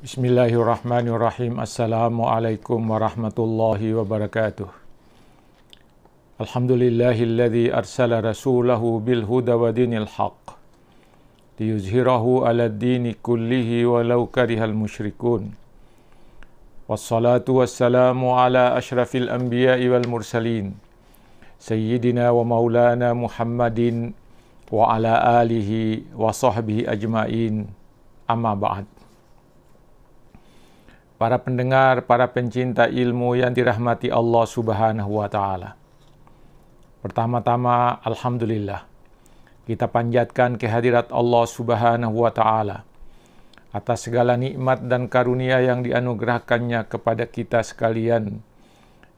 Bismillahirrahmanirrahim. Assalamualaikum warahmatullahi wabarakatuh. Alhamdulillahilladzi arsala rasulahu bil huda wa dinil haqq liyuzhirahu 'alad dini kullihi walau karihal musyrikun. Wassalatu wassalamu ala asyrafil anbiya'i wal mursalin sayyidina wa maulana Muhammadin wa ala alihi wa sahbihi ajmain. Amma ba'd. Para pendengar, para pencinta ilmu yang dirahmati Allah Subhanahu wa Ta'ala. Pertama-tama, alhamdulillah, kita panjatkan kehadirat Allah Subhanahu wa Ta'ala atas segala nikmat dan karunia yang dianugerahkannya kepada kita sekalian,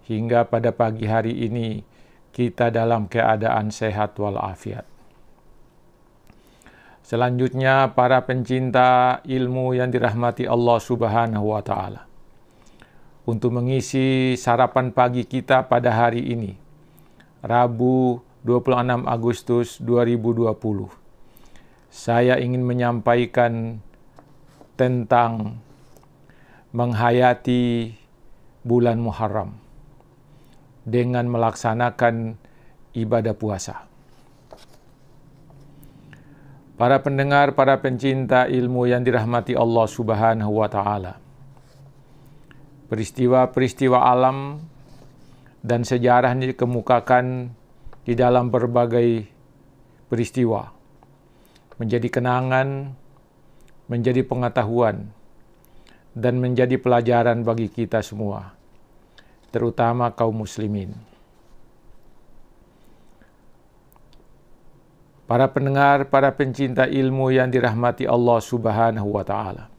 hingga pada pagi hari ini kita dalam keadaan sehat walafiat. Selanjutnya, para pencinta ilmu yang dirahmati Allah Subhanahu wa Ta'ala. Untuk mengisi sarapan pagi kita pada hari ini, Rabu 26 Agustus 2020, saya ingin menyampaikan tentang menghayati bulan Muharram dengan melaksanakan ibadah puasa. Para pendengar, para pencinta ilmu yang dirahmati Allah Subhanahu wa Ta'ala. Peristiwa-peristiwa alam dan sejarah ini dikemukakan di dalam berbagai peristiwa. Menjadi kenangan, menjadi pengetahuan, dan menjadi pelajaran bagi kita semua, terutama kaum muslimin. Para pendengar, para pencinta ilmu yang dirahmati Allah Subhanahu wa Ta'ala.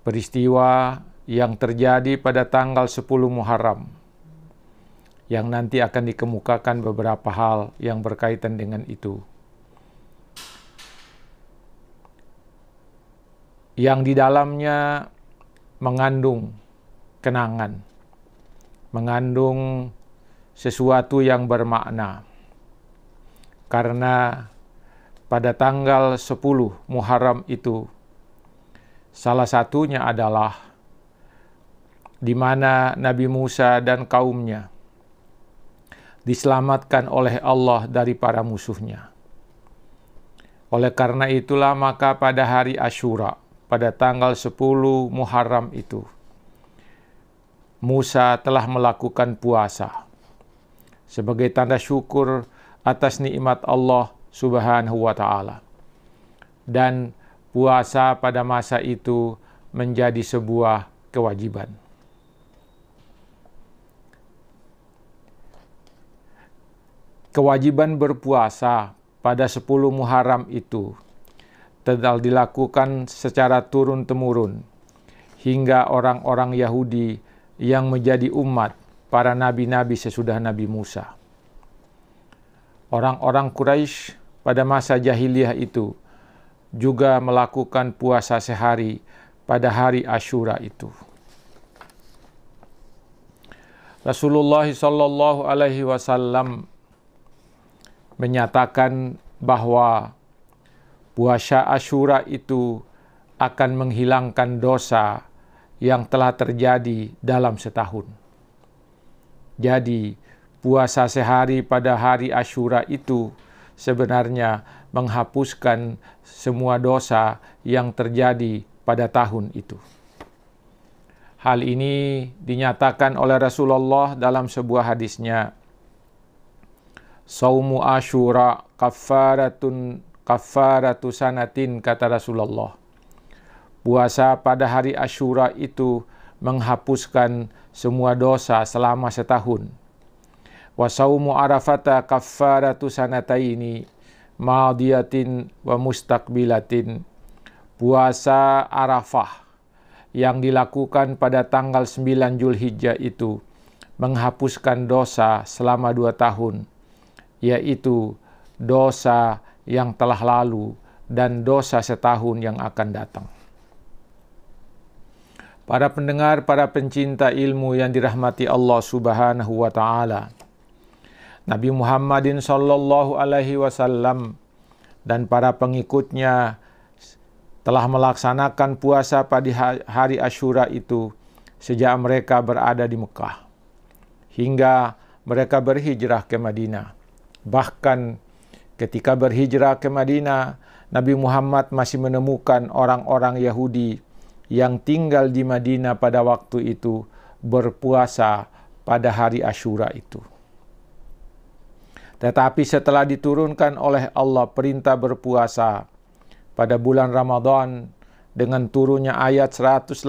Peristiwa yang terjadi pada tanggal 10 Muharram, yang nanti akan dikemukakan beberapa hal yang berkaitan dengan itu. Yang di dalamnya mengandung kenangan, mengandung sesuatu yang bermakna. Karena pada tanggal 10 Muharram itu, salah satunya adalah di mana Nabi Musa dan kaumnya diselamatkan oleh Allah dari para musuhnya. Oleh karena itulah maka pada hari Asyura, pada tanggal 10 Muharram itu, Musa telah melakukan puasa sebagai tanda syukur atas nikmat Allah Subhanahu wa Ta'ala. Dan puasa pada masa itu menjadi sebuah kewajiban. Kewajiban berpuasa pada 10 Muharram itu telah dilakukan secara turun-temurun hingga orang-orang Yahudi yang menjadi umat para nabi-nabi sesudah Nabi Musa. Orang-orang Quraisy pada masa jahiliyah itu juga melakukan puasa sehari pada hari Asyura itu. Rasulullah sallallahu alaihi wasallam menyatakan bahwa puasa Asyura itu akan menghilangkan dosa yang telah terjadi dalam setahun. Jadi, puasa sehari pada hari Asyura itu sebenarnya menghapuskan semua dosa yang terjadi pada tahun itu. Hal ini dinyatakan oleh Rasulullah dalam sebuah hadisnya. Saumu Asyura kaffaratu sanatin, kata Rasulullah. Puasa pada hari Asyura itu menghapuskan semua dosa selama setahun. Wa saumu Arafata kaffaratu sanataini madiyatin wa mustaqbilatin. Puasa Arafah yang dilakukan pada tanggal 9 Zulhijjah itu menghapuskan dosa selama 2 tahun, yaitu dosa yang telah lalu dan dosa setahun yang akan datang. Para pendengar, para pencinta ilmu yang dirahmati Allah Subhanahu wa Ta'ala. Nabi Muhammadin sallallahu alaihi wasallam dan para pengikutnya telah melaksanakan puasa pada hari Asyura itu sejak mereka berada di Mekah, hingga mereka berhijrah ke Madinah. Bahkan ketika berhijrah ke Madinah, Nabi Muhammad masih menemukan orang-orang Yahudi yang tinggal di Madinah pada waktu itu berpuasa pada hari Asyura itu. Tetapi setelah diturunkan oleh Allah perintah berpuasa pada bulan Ramadan dengan turunnya ayat 183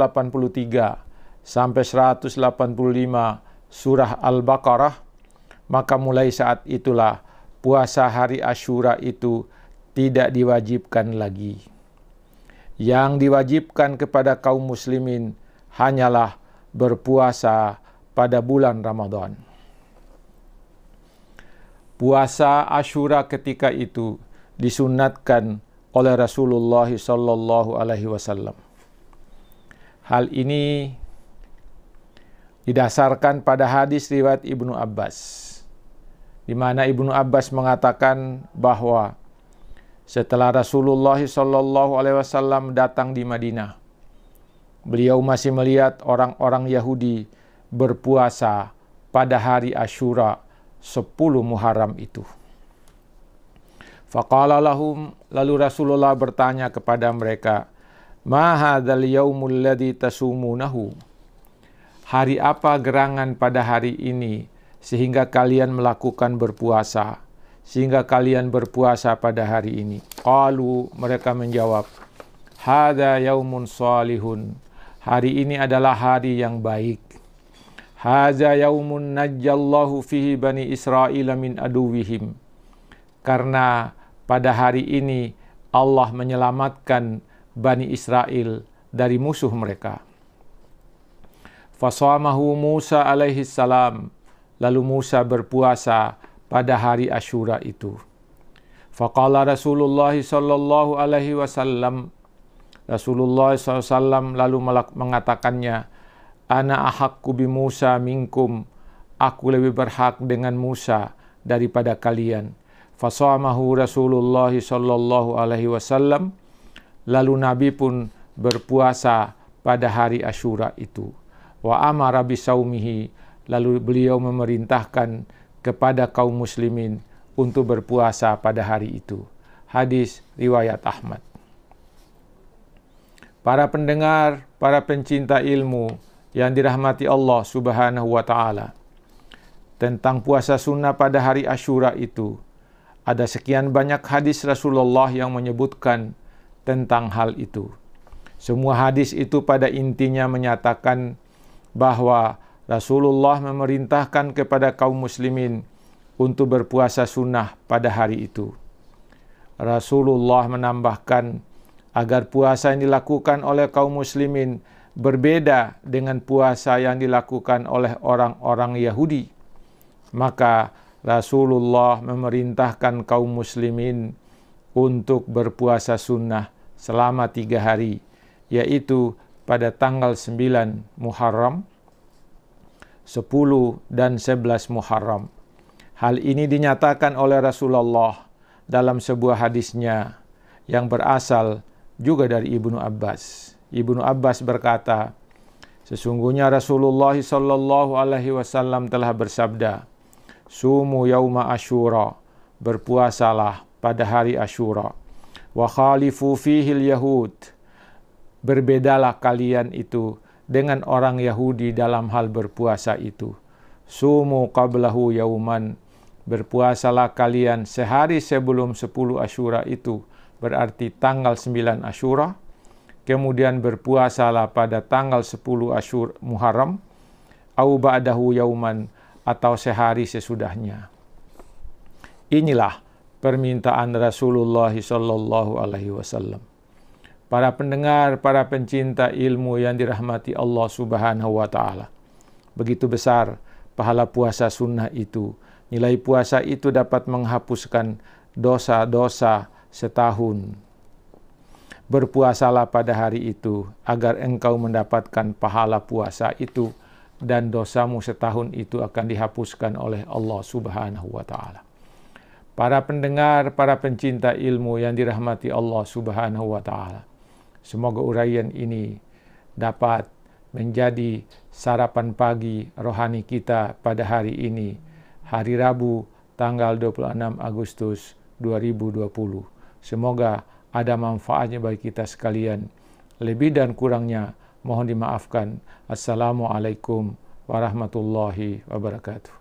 sampai 185 surah Al-Baqarah, maka mulai saat itulah puasa hari Asyura itu tidak diwajibkan lagi. Yang diwajibkan kepada kaum muslimin hanyalah berpuasa pada bulan Ramadan. Puasa Asyura ketika itu disunnatkan oleh Rasulullah sallallahu alaihi wasallam. Hal ini didasarkan pada hadis riwayat Ibnu Abbas, di mana Ibnu Abbas mengatakan bahwa setelah Rasulullah sallallahu alaihi wasallam datang di Madinah, beliau masih melihat orang-orang Yahudi berpuasa pada hari Asyura 10 Muharram itu. Faqala lahum, lalu Rasulullah bertanya kepada mereka, "Ma hadzal yaumul ladzi tasumunahu?" Hari apa gerangan pada hari ini sehingga kalian melakukan berpuasa, sehingga kalian berpuasa pada hari ini? Qalu, mereka menjawab, "Hadza yaumun salihun." Hari ini adalah hari yang baik. Hadza yaumun najjallahu fihi bani Israil min aduwihim. Karena pada hari ini Allah menyelamatkan Bani Israel dari musuh mereka. Fasamahu Musa alaihi salam. Lalu Musa berpuasa pada hari Asyura itu. Faqala Rasulullah sallallahu alaihi wasallam. Rasulullah SAW lalu mengatakannya, "Ana ahaqqu bi Musa minkum." Aku lebih berhak dengan Musa daripada kalian. Fasamahu Rasulullah sallallahu alaihi wasallam. Lalu Nabi pun berpuasa pada hari Asyura itu. Wa amara bisaumihi. Lalu beliau memerintahkan kepada kaum muslimin untuk berpuasa pada hari itu. Hadis riwayat Ahmad. Para pendengar, para pencinta ilmu yang dirahmati Allah Subhanahu wa taala. Tentang puasa sunnah pada hari Asyura itu, ada sekian banyak hadis Rasulullah yang menyebutkan tentang hal itu. Semua hadis itu pada intinya menyatakan bahwa Rasulullah memerintahkan kepada kaum muslimin untuk berpuasa sunnah pada hari itu. Rasulullah menambahkan agar puasa yang dilakukan oleh kaum muslimin berbeda dengan puasa yang dilakukan oleh orang-orang Yahudi. Maka Rasulullah memerintahkan kaum muslimin untuk berpuasa sunnah selama 3 hari, yaitu pada tanggal 9 Muharram, 10 dan 11 Muharram. Hal ini dinyatakan oleh Rasulullah dalam sebuah hadisnya yang berasal juga dari Ibnu Abbas. Ibnu Abbas berkata, sesungguhnya Rasulullah sallallahu alaihi wasallam telah bersabda, "Sumu yauma Asyura," berpuasalah pada hari Asyura. "Wa khalifu fihil yahud," berbedalah kalian itu dengan orang Yahudi dalam hal berpuasa itu. "Sumu qablahu yauman," berpuasalah kalian sehari sebelum 10 Asyura itu, berarti tanggal 9 Asyura. Kemudian berpuasalah pada tanggal 10 Asyura Muharram, au ba'dahu yauman, atau sehari sesudahnya. Inilah permintaan Rasulullah sallallahu alaihi wasallam. Para pendengar, para pencinta ilmu yang dirahmati Allah Subhanahu wa taala. Begitu besar pahala puasa sunnah itu. Nilai puasa itu dapat menghapuskan dosa-dosa setahun. Berpuasalah pada hari itu agar engkau mendapatkan pahala puasa itu dan dosamu setahun itu akan dihapuskan oleh Allah Subhanahu wa taala. Para pendengar, para pencinta ilmu yang dirahmati Allah Subhanahu wa taala. Semoga uraian ini dapat menjadi sarapan pagi rohani kita pada hari ini, hari Rabu tanggal 26 Agustus 2020. Semoga ada manfaatnya bagi kita sekalian. Lebih dan kurangnya mohon dimaafkan. Assalamualaikum warahmatullahi wabarakatuh.